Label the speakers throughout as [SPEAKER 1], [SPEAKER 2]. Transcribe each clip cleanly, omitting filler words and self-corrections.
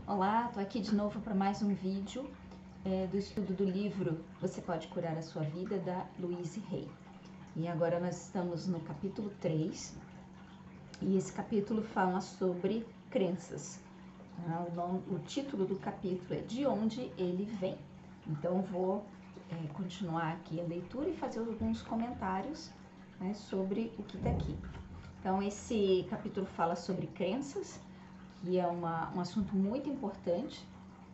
[SPEAKER 1] Olá, estou aqui de novo para mais um vídeo do estudo do livro Você Pode Curar a Sua Vida, da Louise Hay. E agora nós estamos no capítulo 3 e esse capítulo fala sobre crenças. O título do capítulo é De Onde Ele Vem. Então vou continuar aqui a leitura e fazer alguns comentários, né, sobre o que está aqui. Então esse capítulo fala sobre crenças, que é um assunto muito importante,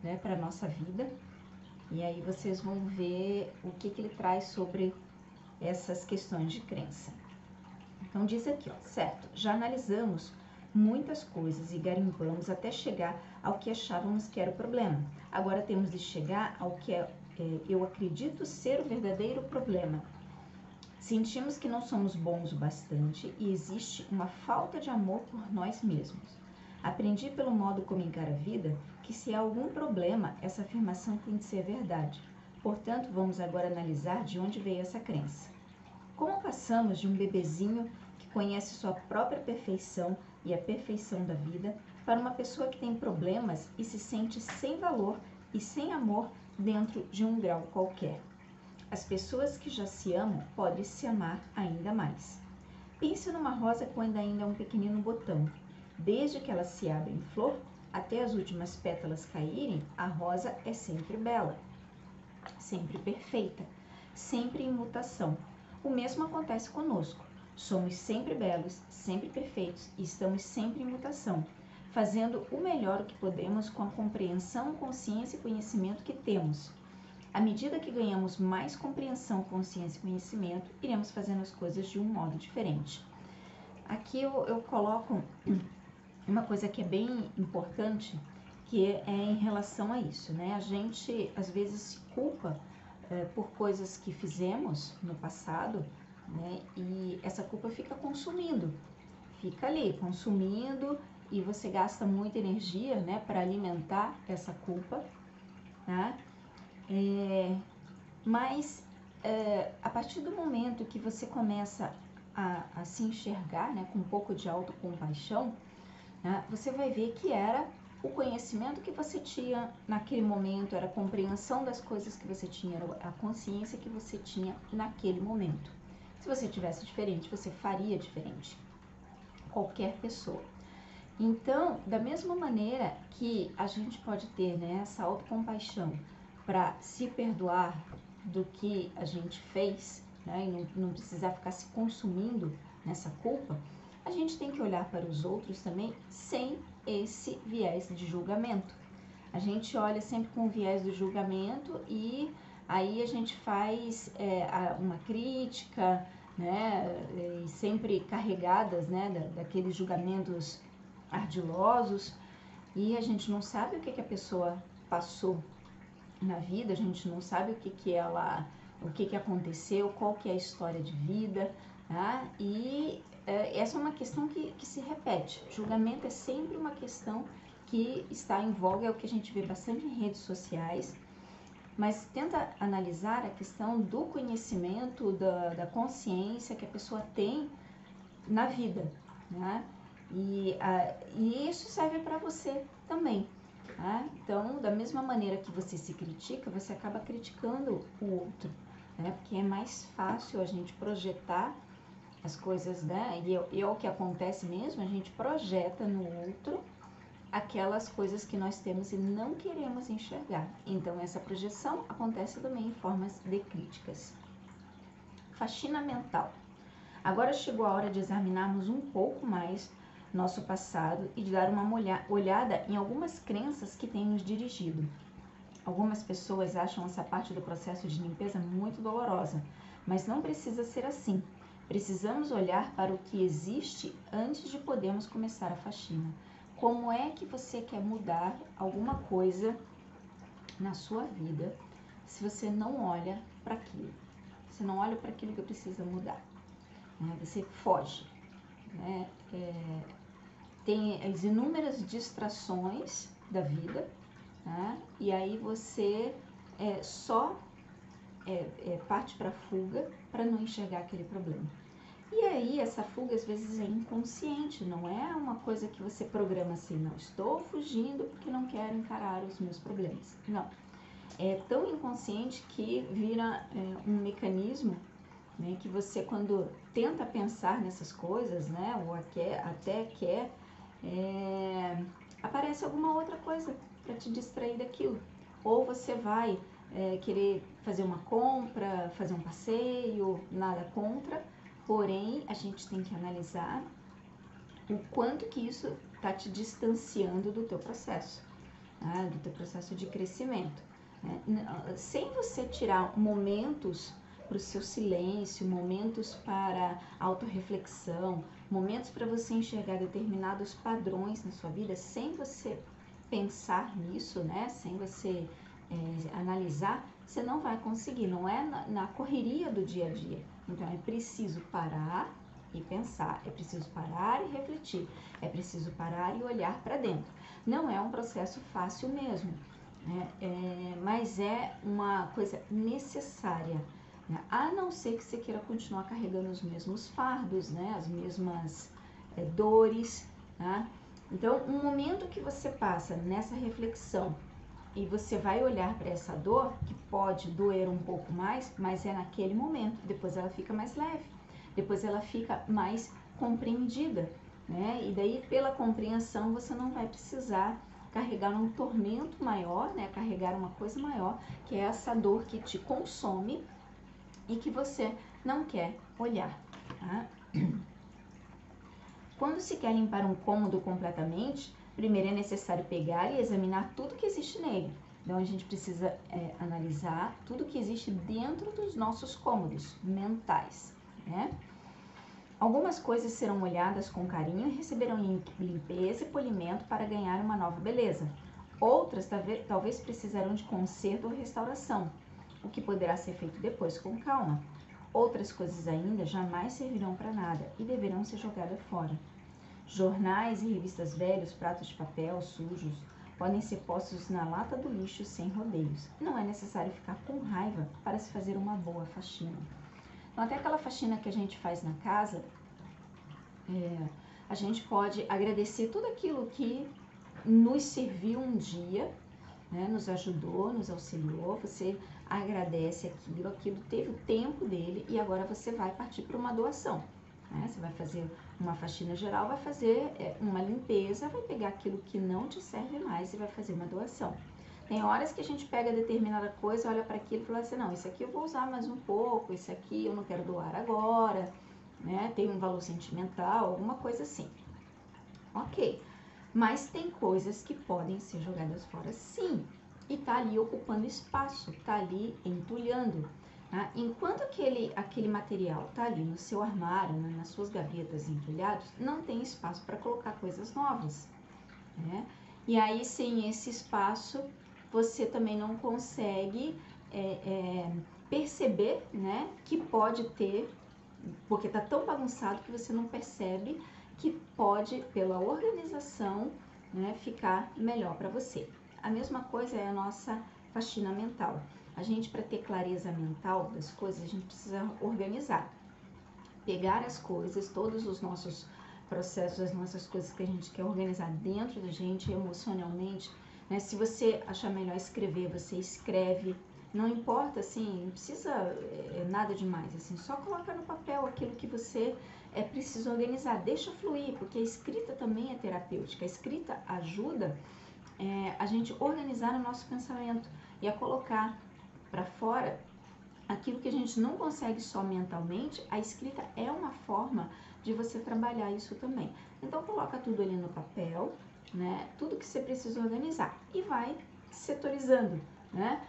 [SPEAKER 1] né, para a nossa vida. E aí vocês vão ver o que ele traz sobre essas questões de crença. Então diz aqui, ó, certo, já analisamos muitas coisas e garimpamos até chegar ao que achávamos que era o problema. Agora temos de chegar ao que eu acredito ser o verdadeiro problema. Sentimos que não somos bons o bastante e existe uma falta de amor por nós mesmos. Aprendi pelo modo como encara a vida que se há algum problema, essa afirmação tem de ser verdade. Portanto, vamos agora analisar de onde veio essa crença. Como passamos de um bebezinho que conhece sua própria perfeição e a perfeição da vida para uma pessoa que tem problemas e se sente sem valor e sem amor dentro de um grau qualquer? As pessoas que já se amam podem se amar ainda mais. Pense numa rosa quando ainda é um pequenino botão. Desde que ela se abre em flor, até as últimas pétalas caírem, a rosa é sempre bela, sempre perfeita, sempre em mutação. O mesmo acontece conosco. Somos sempre belos, sempre perfeitos e estamos sempre em mutação, fazendo o melhor o que podemos com a compreensão, consciência e conhecimento que temos. À medida que ganhamos mais compreensão, consciência e conhecimento, iremos fazendo as coisas de um modo diferente. Aqui eu coloco uma coisa que é bem importante, que é em relação a isso, né? A gente às vezes se culpa por coisas que fizemos no passado, né? E essa culpa fica ali consumindo, e você gasta muita energia, né, para alimentar essa culpa, tá? Mas a partir do momento que você começa a se enxergar, né, com um pouco de autocompaixão, você vai ver que era o conhecimento que você tinha naquele momento, era a compreensão das coisas que você tinha, era a consciência que você tinha naquele momento. Se você tivesse diferente, você faria diferente. Qualquer pessoa. Então, da mesma maneira que a gente pode ter, né, essa autocompaixão para se perdoar do que a gente fez, né, e não precisar ficar se consumindo nessa culpa, a gente tem que olhar para os outros também sem esse viés de julgamento. A gente olha sempre com o viés do julgamento e aí a gente faz uma crítica, né, e sempre carregadas, né, daqueles julgamentos ardilosos, e a gente não sabe o que a pessoa passou na vida, a gente não sabe o que aconteceu, qual que é a história de vida, tá? E essa é uma questão que se repete. Julgamento é sempre uma questão que está em voga, é o que a gente vê bastante em redes sociais, mas tenta analisar a questão do conhecimento, da consciência que a pessoa tem na vida, né? E isso serve para você também. Tá? Então, da mesma maneira que você se critica, você acaba criticando o outro, né? Porque é mais fácil a gente projetar as coisas, né? E é o que acontece mesmo, a gente projeta no outro aquelas coisas que nós temos e não queremos enxergar. Então, essa projeção acontece também em formas de críticas. Faxina mental. Agora chegou a hora de examinarmos um pouco mais nosso passado e de dar uma olhada em algumas crenças que têm nos dirigido. Algumas pessoas acham essa parte do processo de limpeza muito dolorosa, mas não precisa ser assim. Precisamos olhar para o que existe antes de podermos começar a faxina. Como é que você quer mudar alguma coisa na sua vida se você não olha para aquilo? Você não olha para aquilo que precisa mudar, né? Você foge, né? Tem as inúmeras distrações da vida, né? E aí você só parte para a fuga para não enxergar aquele problema. E aí essa fuga às vezes é inconsciente, não é uma coisa que você programa assim, não, estou fugindo porque não quero encarar os meus problemas. Não, é tão inconsciente que vira um mecanismo, né, que você quando tenta pensar nessas coisas, né, ou até quer, aparece alguma outra coisa para te distrair daquilo. Ou você vai querer fazer uma compra, fazer um passeio, nada contra, porém a gente tem que analisar o quanto que isso está te distanciando do teu processo, né, do teu processo de crescimento. Sem você tirar momentos para o seu silêncio, momentos para autorreflexão, momentos para você enxergar determinados padrões na sua vida, sem você pensar nisso, né? Sem você analisar, você não vai conseguir, não é na correria do dia a dia. Então é preciso parar e pensar, é preciso parar e refletir, é preciso parar e olhar para dentro. Não é um processo fácil mesmo, né? Mas é uma coisa necessária, né? A não ser que você queira continuar carregando os mesmos fardos, né? As mesmas dores, né? Então, um momento que você passa nessa reflexão e você vai olhar para essa dor, que pode doer um pouco mais, mas é naquele momento, depois ela fica mais leve, depois ela fica mais compreendida, né? E daí, pela compreensão, você não vai precisar carregar um tormento maior, né? Carregar uma coisa maior, que é essa dor que te consome e que você não quer olhar, tá? Quando se quer limpar um cômodo completamente, primeiro é necessário pegar e examinar tudo que existe nele. Então a gente precisa analisar tudo que existe dentro dos nossos cômodos mentais, né? Algumas coisas serão olhadas com carinho e receberão limpeza e polimento para ganhar uma nova beleza. Outras talvez precisarão de conserto ou restauração, o que poderá ser feito depois com calma. Outras coisas ainda jamais servirão para nada e deverão ser jogadas fora. Jornais e revistas velhos, pratos de papel sujos, podem ser postos na lata do lixo sem rodeios. Não é necessário ficar com raiva para se fazer uma boa faxina. Então, até aquela faxina que a gente faz na casa, a gente pode agradecer tudo aquilo que nos serviu um dia, né, nos ajudou, nos auxiliou. Você agradece aquilo teve o tempo dele e agora você vai partir para uma doação. Né? Você vai fazer uma faxina geral, vai fazer uma limpeza, vai pegar aquilo que não te serve mais e vai fazer uma doação. Tem horas que a gente pega determinada coisa, olha para aquilo e fala assim, não, isso aqui eu vou usar mais um pouco, isso aqui eu não quero doar agora, né? Tem um valor sentimental, alguma coisa assim. Ok, mas tem coisas que podem ser jogadas fora sim, e tá ali ocupando espaço, tá ali entulhando. Tá? Enquanto aquele material tá ali no seu armário, né, nas suas gavetas entulhados, não tem espaço para colocar coisas novas, né? E aí, sem esse espaço, você também não consegue perceber, né, que pode ter, porque tá tão bagunçado que você não percebe que pode, pela organização, né, ficar melhor para você. A mesma coisa é a nossa faxina mental. A gente, para ter clareza mental das coisas, a gente precisa organizar. Pegar as coisas, todos os nossos processos, as nossas coisas que a gente quer organizar dentro da gente, emocionalmente, né? Se você achar melhor escrever, você escreve. Não importa, assim, não precisa nada demais, assim, só coloca no papel aquilo que você precisa organizar, deixa fluir, porque a escrita também é terapêutica. A escrita ajuda a gente organizar o nosso pensamento e a colocar para fora aquilo que a gente não consegue só mentalmente. A escrita é uma forma de você trabalhar isso também. Então coloca tudo ali no papel, né? Tudo que você precisa organizar e vai setorizando, né?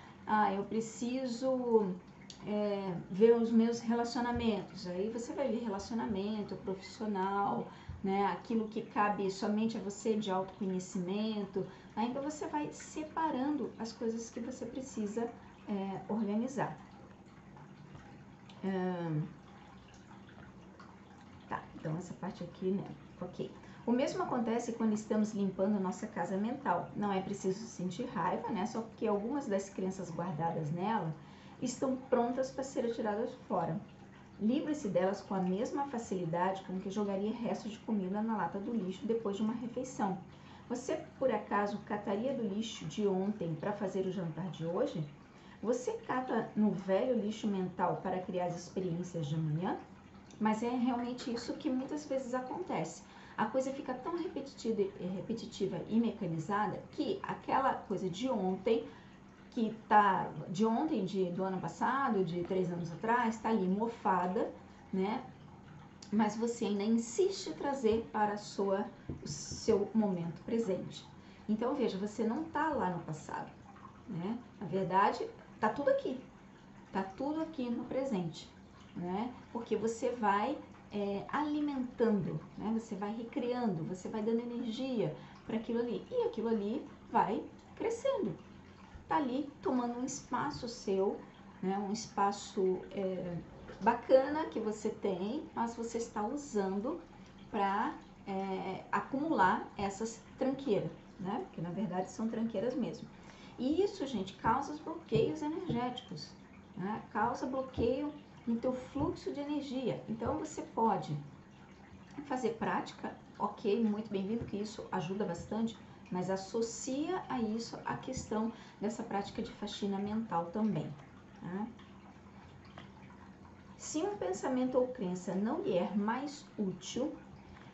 [SPEAKER 1] Eu preciso ver os meus relacionamentos. Aí você vai ver relacionamento profissional, né? Aquilo que cabe somente a você de autoconhecimento. Ainda você vai separando as coisas que você precisa organizar. Tá, então essa parte aqui, né? Ok. O mesmo acontece quando estamos limpando a nossa casa mental. Não é preciso sentir raiva, né? Só porque algumas das crenças guardadas nela estão prontas para serem tiradas fora. Livre-se delas com a mesma facilidade com que jogaria restos de comida na lata do lixo depois de uma refeição. Você, por acaso, cataria do lixo de ontem para fazer o jantar de hoje? Você cata no velho lixo mental para criar as experiências de amanhã? Mas é realmente isso que muitas vezes acontece. A coisa fica tão repetitiva e mecanizada que aquela coisa de ontem, do ano passado, de 3 anos atrás, está ali mofada, né? Mas você ainda insiste em trazer para o seu momento presente. Então, veja, você não está lá no passado, né? Na verdade, está tudo aqui no presente, né? Porque você vai alimentando, né? Você vai recriando, você vai dando energia para aquilo ali, e aquilo ali vai crescendo. Tá ali tomando um espaço seu, né? Um espaço bacana que você tem, mas você está usando para acumular essas tranqueiras, né? Porque na verdade são tranqueiras mesmo. E isso, gente, causa bloqueios energéticos, né? Causa bloqueio no teu fluxo de energia. Então você pode fazer prática, ok, muito bem-vindo, que isso ajuda bastante, mas associa a isso a questão dessa prática de faxina mental também, tá? Se um pensamento ou crença não lhe é mais útil,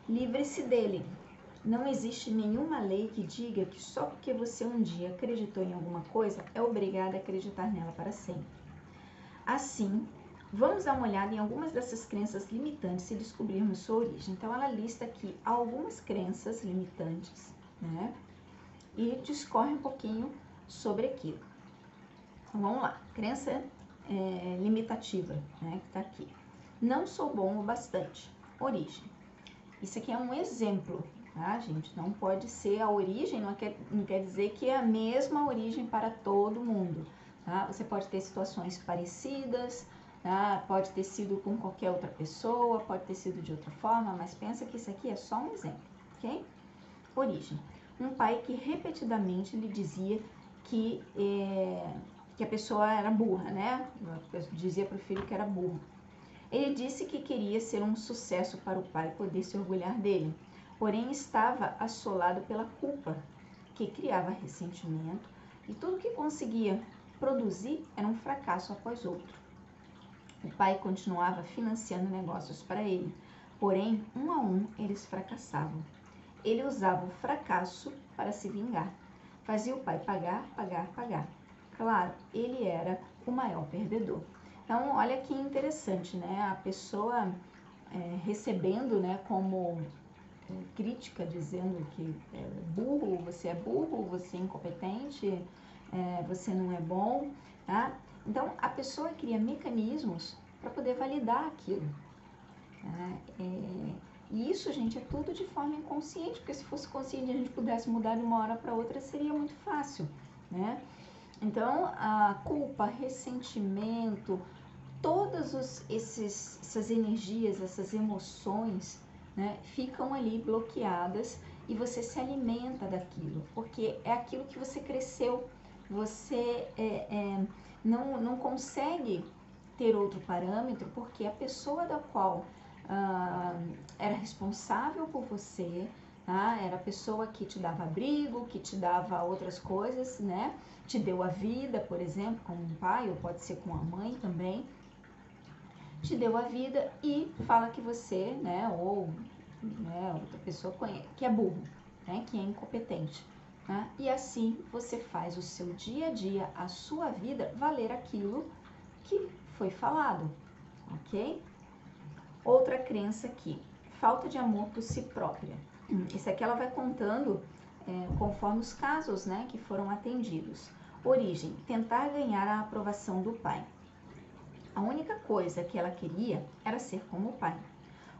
[SPEAKER 1] livre-se dele. Não existe nenhuma lei que diga que só porque você um dia acreditou em alguma coisa é obrigado a acreditar nela para sempre. Assim, vamos dar uma olhada em algumas dessas crenças limitantes e descobrirmos sua origem. Então, ela lista aqui algumas crenças limitantes, né? E discorre um pouquinho sobre aquilo. Então, vamos lá. Crença limitativa, né? Que tá aqui. Não sou bom o bastante. Origem. Isso aqui é um exemplo, tá, gente? Não pode ser a origem, não quer dizer que é a mesma origem para todo mundo, tá? Você pode ter situações parecidas, tá? Pode ter sido com qualquer outra pessoa, pode ter sido de outra forma, mas pensa que isso aqui é só um exemplo, ok? Origem. Um pai que repetidamente lhe dizia que a pessoa era burra, né? Dizia para o filho que era burro. Ele disse que queria ser um sucesso para o pai poder se orgulhar dele, porém estava assolado pela culpa, que criava ressentimento, e tudo que conseguia produzir era um fracasso após outro. O pai continuava financiando negócios para ele, porém, um a um, eles fracassavam. Ele usava o fracasso para se vingar. Fazia o pai pagar. Claro, ele era o maior perdedor. Então, olha que interessante, né? A pessoa recebendo, né, como crítica, dizendo que é burro, você é incompetente, você não é bom, tá? Então, a pessoa cria mecanismos para poder validar aquilo. Tá? E isso, gente, é tudo de forma inconsciente, porque se fosse consciente e a gente pudesse mudar de uma hora para outra, seria muito fácil, né? Então, a culpa, ressentimento, todas essas energias, essas emoções, né, ficam ali bloqueadas e você se alimenta daquilo, porque é aquilo que você cresceu, você não consegue ter outro parâmetro, porque a pessoa da qual era responsável por você, tá? Era a pessoa que te dava abrigo, que te dava outras coisas, né? Te deu a vida, por exemplo, como um pai, ou pode ser com a mãe também, te deu a vida e fala que você, né, ou outra pessoa conhece, que é burro, né, que é incompetente. Né? E assim você faz o seu dia a dia, a sua vida, valer aquilo que foi falado, ok? Outra crença aqui, falta de amor por si própria. Isso aqui ela vai contando conforme os casos, né, que foram atendidos. Origem, tentar ganhar a aprovação do pai. A única coisa que ela queria era ser como o pai.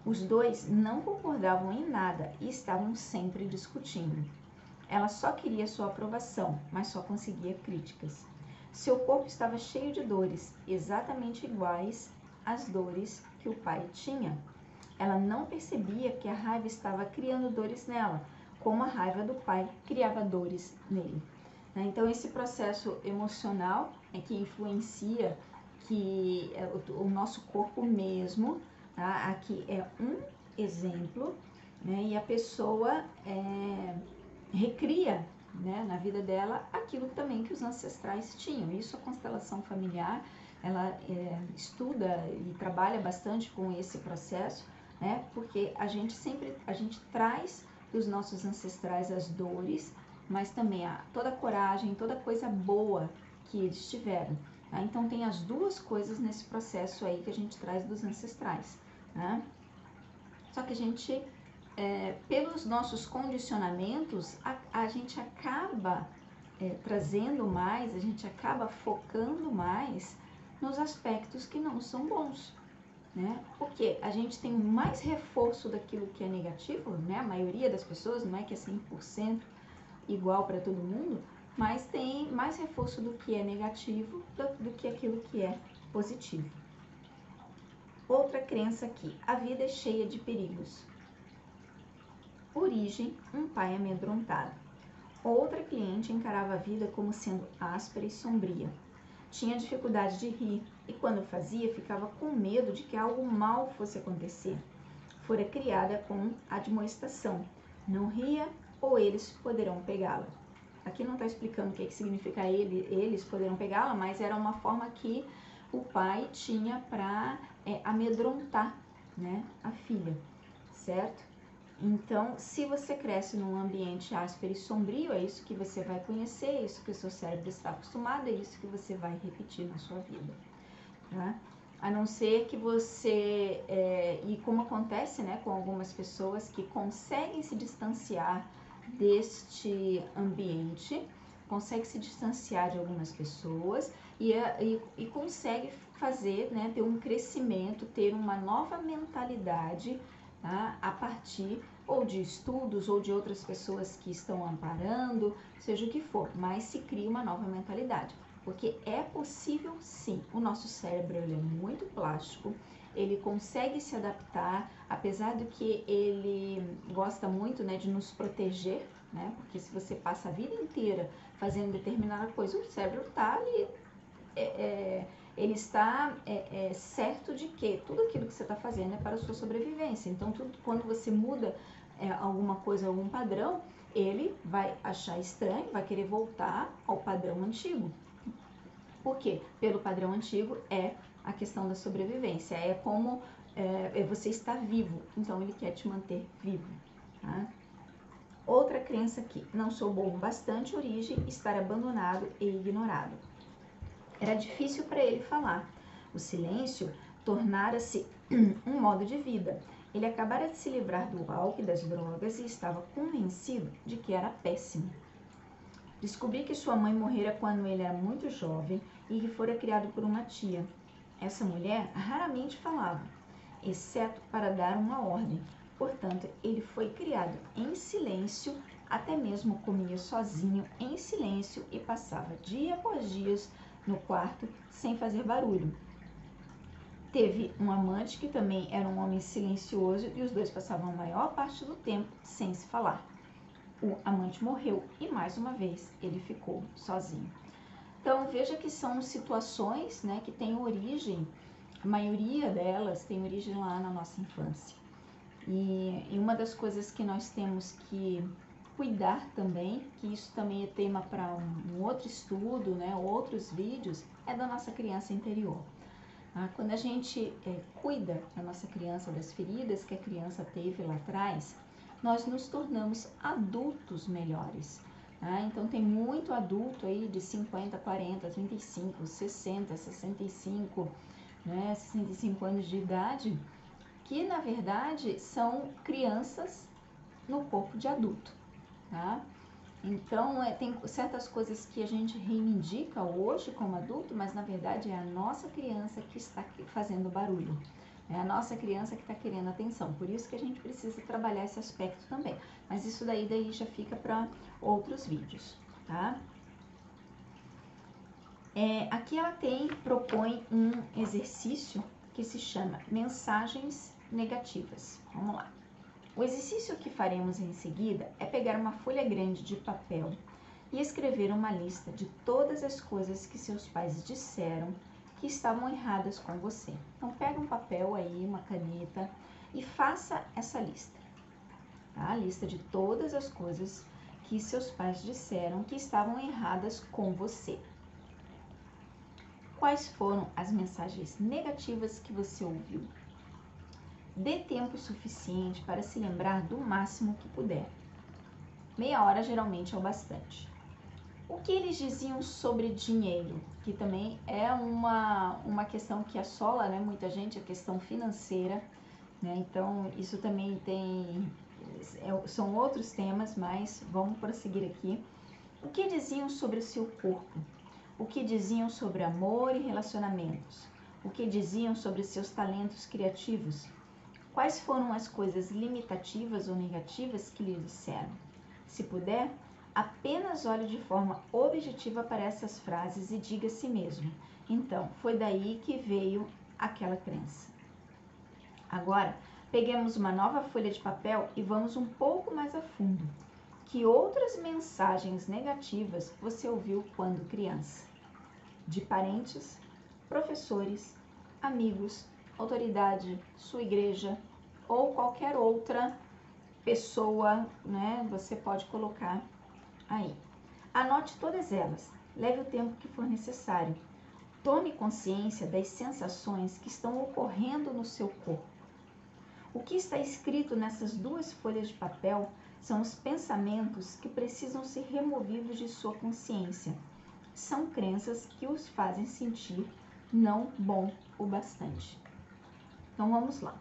[SPEAKER 1] Os dois não concordavam em nada e estavam sempre discutindo. Ela só queria sua aprovação, mas só conseguia críticas. Seu corpo estava cheio de dores, exatamente iguais às dores que o pai tinha. Ela não percebia que a raiva estava criando dores nela, como a raiva do pai criava dores nele. Então, esse processo emocional é que influencia, que o nosso corpo mesmo, tá? Aqui é um exemplo, né? E a pessoa recria, né, na vida dela aquilo também que os ancestrais tinham. Isso a constelação familiar, ela estuda e trabalha bastante com esse processo, né? Porque a gente traz dos nossos ancestrais as dores, mas também toda a coragem, toda coisa boa que eles tiveram. Tá? Então tem as duas coisas nesse processo aí que a gente traz dos ancestrais, né? Só que a gente, pelos nossos condicionamentos, a gente acaba trazendo mais, a gente acaba focando mais nos aspectos que não são bons, né? Porque a gente tem mais reforço daquilo que é negativo, né? A maioria das pessoas, não é que é 100% igual para todo mundo, mas tem mais reforço do que é negativo do que aquilo que é positivo. Outra crença aqui, a vida é cheia de perigos. Origem, um pai amedrontado. Outra cliente encarava a vida como sendo áspera e sombria. Tinha dificuldade de rir e quando fazia ficava com medo de que algo mal fosse acontecer. Fora criada com admoestação. Não ria ou eles poderão pegá-la. Aqui não está explicando o que significa eles poderão pegá-la, mas era uma forma que o pai tinha para amedrontar, né, a filha, certo? Então, se você cresce num ambiente áspero e sombrio, é isso que você vai conhecer, é isso que o seu cérebro está acostumado, é isso que você vai repetir na sua vida, tá? A não ser que você, e como acontece, né, com algumas pessoas que conseguem se distanciar deste ambiente, consegue se distanciar de algumas pessoas e consegue fazer, né, ter um crescimento, ter uma nova mentalidade, tá, a partir ou de estudos ou de outras pessoas que estão amparando, seja o que for, mas se cria uma nova mentalidade. Porque é possível sim, o nosso cérebro ele é muito plástico, ele consegue se adaptar, apesar do que ele gosta muito, né, de nos proteger, né, porque se você passa a vida inteira fazendo determinada coisa, o cérebro está ali, ele está certo de que tudo aquilo que você está fazendo é para a sua sobrevivência. Então, quando você muda alguma coisa, algum padrão, ele vai achar estranho, vai querer voltar ao padrão antigo. Por quê? Pelo padrão antigo é a questão da sobrevivência, é como você está vivo, então ele quer te manter vivo, tá? Outra crença aqui, não sou bom bastante, origem, estar abandonado e ignorado. Era difícil para ele falar, o silêncio tornara-se um modo de vida. Ele acabara de se livrar do álcool e das drogas e estava convencido de que era péssimo. Descobri que sua mãe morrera quando ele era muito jovem e que fora criado por uma tia. Essa mulher raramente falava, exceto para dar uma ordem. Portanto, ele foi criado em silêncio, até mesmo comia sozinho em silêncio e passava dia após dia no quarto sem fazer barulho. Teve um amante que também era um homem silencioso e os dois passavam a maior parte do tempo sem se falar. O amante morreu e mais uma vez ele ficou sozinho. Então veja que são situações, né, que têm origem, a maioria delas tem origem lá na nossa infância. E uma das coisas que nós temos que cuidar também, que isso também é tema para um outro estudo, né, outros vídeos, é da nossa criança interior. Quando a gente cuida da nossa criança, das feridas que a criança teve lá atrás, nós nos tornamos adultos melhores. Então tem muito adulto aí de 50, 40, 35, 60, 65, né, 65 anos de idade, que na verdade são crianças no corpo de adulto, tá? Então tem certas coisas que a gente reivindica hoje como adulto, mas na verdade é a nossa criança que está fazendo barulho. É a nossa criança que está querendo atenção, por isso que a gente precisa trabalhar esse aspecto também. Mas isso daí já fica para outros vídeos, tá? Aqui ela propõe um exercício que se chama mensagens negativas. Vamos lá. O exercício que faremos em seguida é pegar uma folha grande de papel e escrever uma lista de todas as coisas que seus pais disseram que estavam erradas com você. Então, pega um papel aí, uma caneta e faça essa lista, tá? A lista de todas as coisas que seus pais disseram que estavam erradas com você. Quais foram as mensagens negativas que você ouviu? Dê tempo suficiente para se lembrar do máximo que puder. Meia hora geralmente é o bastante. O que eles diziam sobre dinheiro? Que também é uma questão que assola, né, muita gente, a questão financeira, né? Então, isso também são outros temas, mas vamos prosseguir aqui. O que diziam sobre o seu corpo? O que diziam sobre amor e relacionamentos? O que diziam sobre seus talentos criativos? Quais foram as coisas limitativas ou negativas que lhe disseram? Se puder, apenas olhe de forma objetiva para essas frases e diga a si mesmo: então, foi daí que veio aquela crença. Agora, peguemos uma nova folha de papel e vamos um pouco mais a fundo. Que outras mensagens negativas você ouviu quando criança? De parentes, professores, amigos, autoridade, sua igreja ou qualquer outra pessoa, né? Você pode colocar aí. Anote todas elas. Leve o tempo que for necessário. Tome consciência das sensações que estão ocorrendo no seu corpo. O que está escrito nessas duas folhas de papel são os pensamentos que precisam ser removidos de sua consciência. São crenças que os fazem sentir não bom o bastante. Então vamos lá.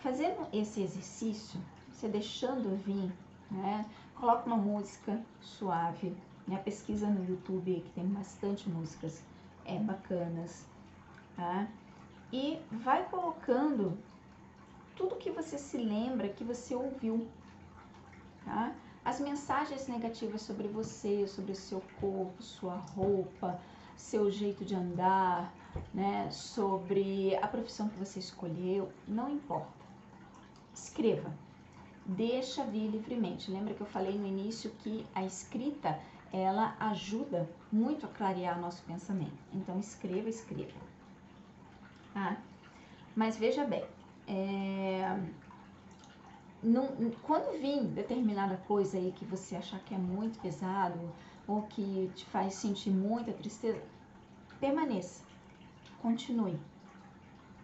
[SPEAKER 1] Fazendo esse exercício, você deixando vir, né? Coloca uma música suave, né? Pesquisa no YouTube que tem bastante músicas bacanas, tá? E vai colocando tudo que você se lembra que você ouviu, tá? As mensagens negativas sobre você, sobre o seu corpo, sua roupa, seu jeito de andar, né? Sobre a profissão que você escolheu, não importa. Escreva, deixa vir livremente. Lembra que eu falei no início que a escrita, ela ajuda muito a clarear nosso pensamento. Então, escreva. Ah, mas veja bem, quando vir determinada coisa aí que você achar que é muito pesado ou que te faz sentir muita tristeza, permaneça, continue,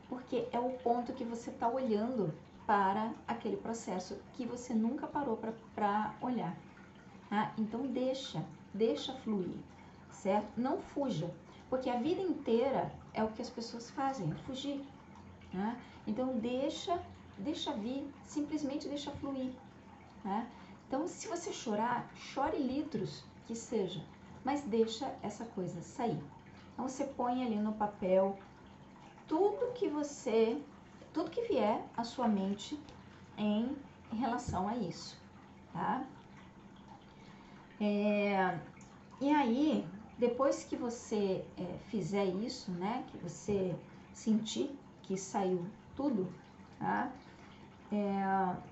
[SPEAKER 1] porque é o ponto que você está olhando para aquele processo que você nunca parou para olhar, tá? Então deixa fluir, certo? Não fuja, porque a vida inteira é o que as pessoas fazem, fugir, tá? Então deixa vir, simplesmente deixa fluir, tá? Então, se você chorar, chore litros que seja, mas deixa essa coisa sair. Então, você põe ali no papel tudo que vier à sua mente em relação a isso, tá? E aí, depois que você fizer isso, né, que você sentir que saiu tudo, tá?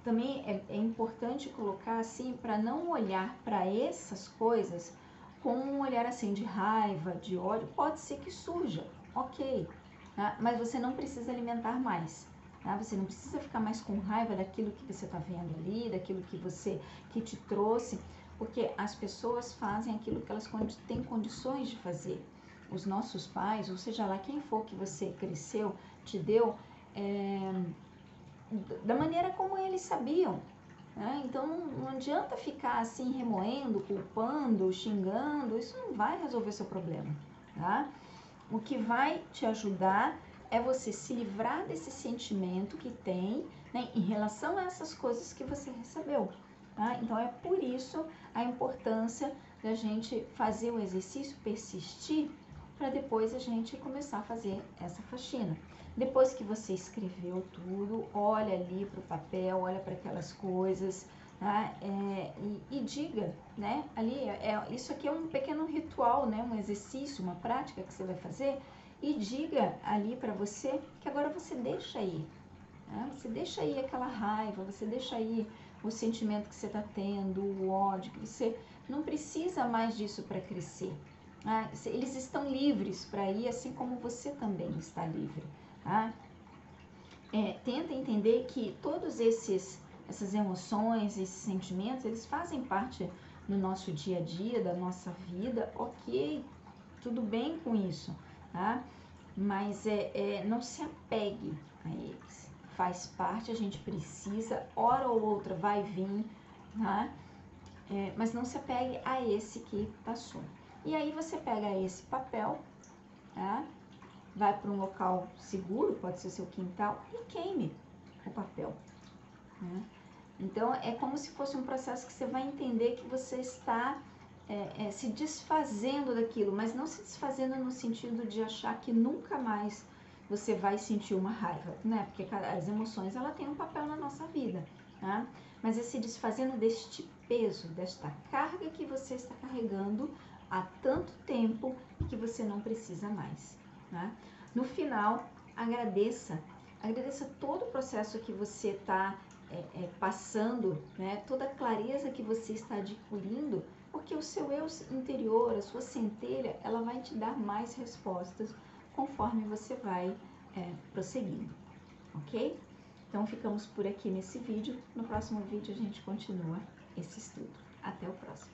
[SPEAKER 1] Também é importante colocar assim, para não olhar para essas coisas com um olhar assim de raiva, de ódio. Pode ser que surja, ok, tá? Mas você não precisa alimentar mais, tá? Você não precisa ficar mais com raiva daquilo que você está vendo ali, daquilo que te trouxe, porque as pessoas fazem aquilo que elas têm condições de fazer. Os nossos pais, ou seja lá quem for que você cresceu, te deu, da maneira como eles sabiam, né? Então não adianta ficar assim remoendo, culpando, xingando, isso não vai resolver seu problema, tá? O que vai te ajudar é você se livrar desse sentimento que tem, né, em relação a essas coisas que você recebeu, tá? Então é por isso a importância da gente fazer o exercício, persistir, para depois a gente começar a fazer essa faxina. Depois que você escreveu tudo, olha ali para o papel, olha para aquelas coisas, tá? E diga, né? Ali, isso aqui é um pequeno ritual, né? Um exercício, uma prática que você vai fazer, e diga ali para você que agora você deixa aí, né? Você deixa aí aquela raiva, você deixa aí o sentimento que você está tendo, o ódio, que você não precisa mais disso para crescer, Eles estão livres para ir, assim como você também está livre. Tá? Tenta entender que todos essas emoções, esses sentimentos, eles fazem parte do nosso dia a dia, da nossa vida, ok, tudo bem com isso, tá? Mas não se apegue a eles. Faz parte, a gente precisa, hora ou outra vai vir, tá? Mas não se apegue a esse que passou. E aí você pega esse papel, tá? Vai para um local seguro, pode ser seu quintal, e queime o papel, né? Então é como se fosse um processo que você vai entender que você está se desfazendo daquilo, mas não se desfazendo no sentido de achar que nunca mais você vai sentir uma raiva, né? Porque as emoções, ela tem um papel na nossa vida, tá? Mas é se desfazendo deste peso, desta carga que você está carregando há tanto tempo e que você não precisa mais, tá? No final, agradeça todo o processo que você está passando, né? Toda a clareza que você está adquirindo, porque o seu eu interior, a sua centelha, ela vai te dar mais respostas conforme você vai prosseguindo, ok? Então ficamos por aqui nesse vídeo. No próximo vídeo a gente continua esse estudo. Até o próximo.